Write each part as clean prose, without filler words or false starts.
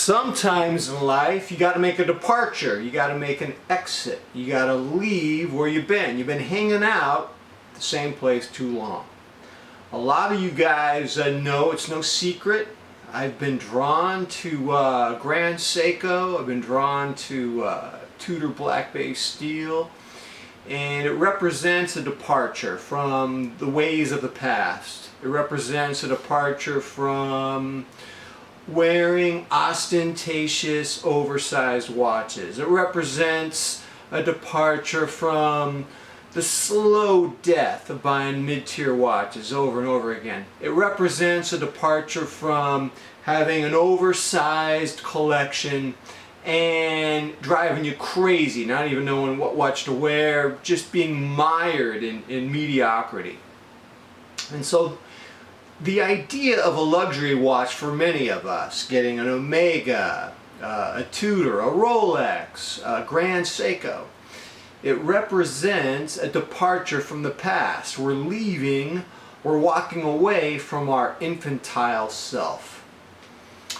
Sometimes in life you got to make a departure, you got to make an exit, you got to leave where you've been. You've been hanging out the same place too long. A lot of you guys know it's no secret. I've been drawn to Grand Seiko, I've been drawn to Tudor black base steel, and it represents a departure from the ways of the past. It represents a departure from wearing ostentatious, oversized watches. It represents a departure from the slow death of buying mid-tier watches over and over again. It represents a departure from having an oversized collection and driving you crazy, not even knowing what watch to wear, just being mired in mediocrity. And so the idea of a luxury watch for many of us, getting an Omega, a Tudor, a Rolex, a Grand Seiko, it represents a departure from the past. We're leaving, we're walking away from our infantile self.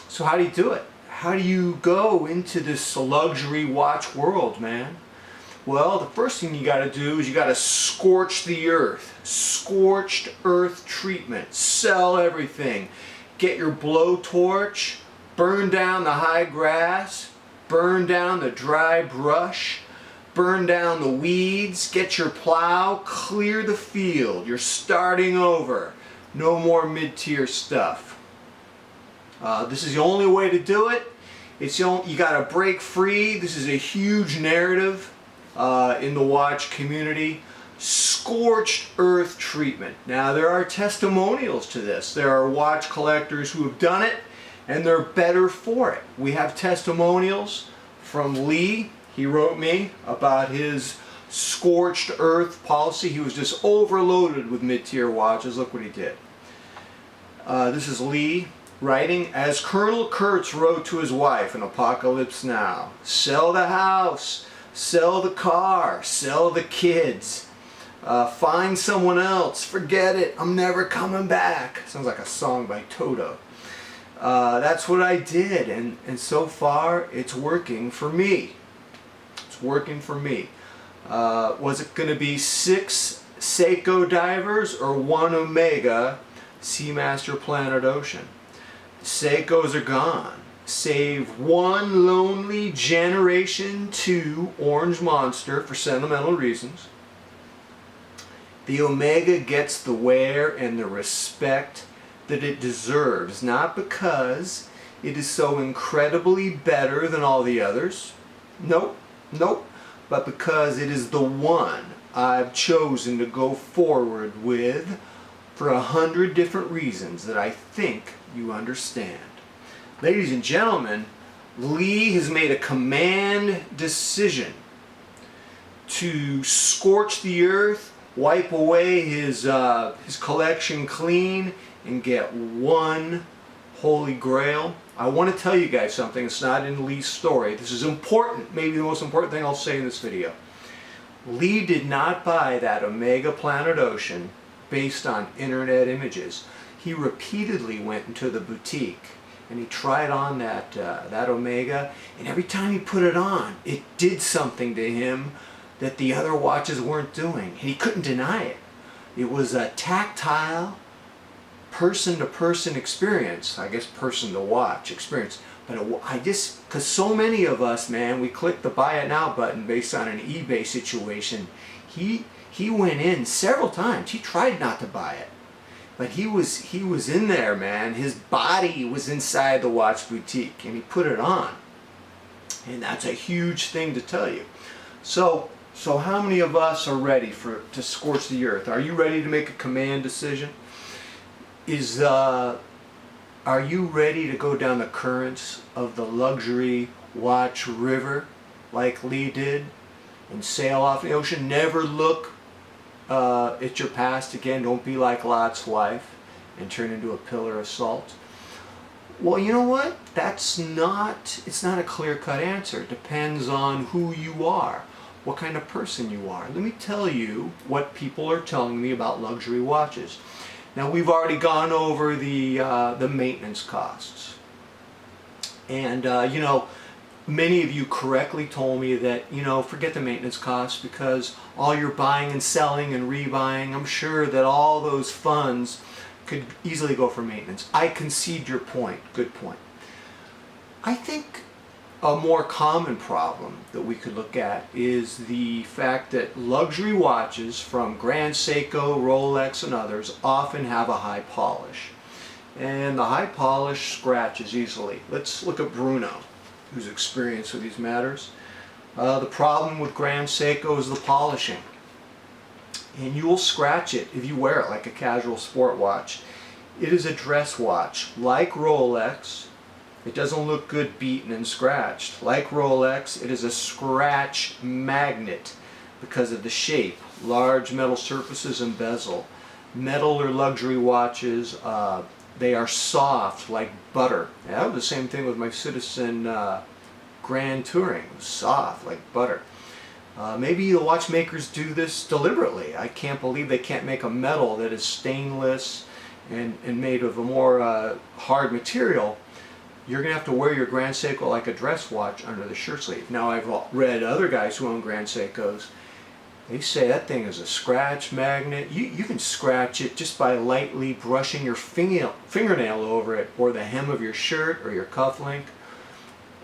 So how do you do it? How do you go into this luxury watch world, man? Well, the first thing you got to do is you got to scorch the earth. Scorched earth treatment. Sell everything. Get your blowtorch, burn down the high grass, burn down the dry brush, burn down the weeds, get your plow, clear the field. You're starting over. No more mid-tier stuff. This is the only way to do it. You got to break free. This is a huge narrative in the watch community. Scorched earth treatment. Now there are testimonials to this. There are watch collectors who have done it and they're better for it. We have testimonials from Lee. He wrote me about his scorched earth policy. He was just overloaded with mid-tier watches. Look what he did. This is Lee writing, as Colonel Kurtz wrote to his wife in Apocalypse Now, sell the house, sell the car, sell the kids, find someone else, forget it, I'm never coming back. Sounds like a song by Toto. That's what I did, and so far it's working for me. It's working for me. Was it going to be 6 Seiko divers or 1 Omega Seamaster Planet Ocean? Seikos are gone. Save 1 lonely Generation 2 Orange Monster for sentimental reasons. The Omega gets the wear and the respect that it deserves, not because it is so incredibly better than all the others. Nope, but because it is the one I've chosen to go forward with for 100 different reasons that I think you understand. Ladies and gentlemen, Lee has made a command decision to scorch the earth, wipe away his collection clean, and get 1 holy grail. I want to tell you guys something. It's not in Lee's story. This is important, maybe the most important thing I'll say in this video. Lee did not buy that Omega Planet Ocean based on internet images. He repeatedly went into the boutique and he tried on that Omega, and every time he put it on, it did something to him that the other watches weren't doing. He couldn't deny it. It was a tactile, person-to-person experience. I guess person-to-watch experience. But because so many of us, man, we click the buy it now button based on an eBay situation. He went in several times. He tried not to buy it. But he was in there, man. His body was inside the watch boutique, and he put it on. And that's a huge thing to tell you. So how many of us are ready to scorch the earth? Are you ready to make a command decision? Are you ready to go down the currents of the luxury watch river like Lee did and sail off the ocean? Never look at your past again. Don't be like Lot's wife and turn into a pillar of salt. Well, you know what? It's not a clear-cut answer. It depends on who you are, what kind of person you are. Let me tell you what people are telling me about luxury watches. Now, we've already gone over the maintenance costs. And many of you correctly told me that, forget the maintenance costs because all your buying and selling and rebuying, I'm sure that all those funds could easily go for maintenance. I concede your point. Good point. I think a more common problem that we could look at is the fact that luxury watches from Grand Seiko, Rolex, and others often have a high polish. And the high polish scratches easily. Let's look at Bruno, who's experienced with these matters. The problem with Grand Seiko is the polishing. And you will scratch it if you wear it like a casual sport watch. It is a dress watch. Like Rolex, it doesn't look good beaten and scratched. Like Rolex, it is a scratch magnet because of the shape. Large metal surfaces and bezel. Metal or luxury watches, they are soft like butter. That was the same thing with my Citizen Grand Touring. It was soft like butter. Maybe the watchmakers do this deliberately. I can't believe they can't make a metal that is stainless and made of a more hard material. You're going to have to wear your Grand Seiko like a dress watch under the shirt sleeve. Now, I've read other guys who own Grand Seikos. They say that thing is a scratch magnet. You can scratch it just by lightly brushing your fingernail over it, or the hem of your shirt or your cufflink.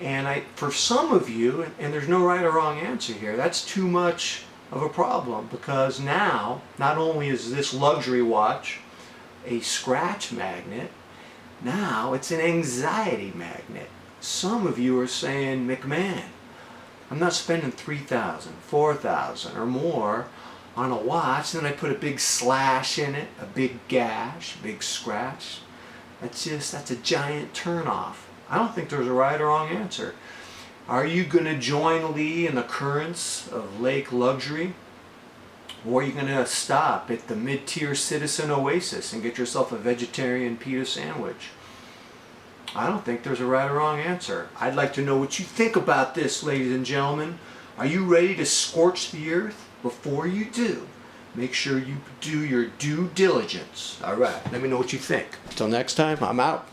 And for some of you, and there's no right or wrong answer here, that's too much of a problem, because now, not only is this luxury watch a scratch magnet, now it's an anxiety magnet. Some of you are saying, McMahon, I'm not spending $3,000, $4,000 or more on a watch, and then I put a big slash in it, a big gash, a big scratch. That's a giant turnoff. I don't think there's a right or wrong answer. Are you going to join Lee in the currents of Lake Luxury? Or are you going to stop at the mid-tier Citizen Oasis and get yourself a vegetarian pita sandwich? I don't think there's a right or wrong answer. I'd like to know what you think about this, ladies and gentlemen. Are you ready to scorch the earth? Before you do, make sure you do your due diligence. All right, let me know what you think. Until next time, I'm out.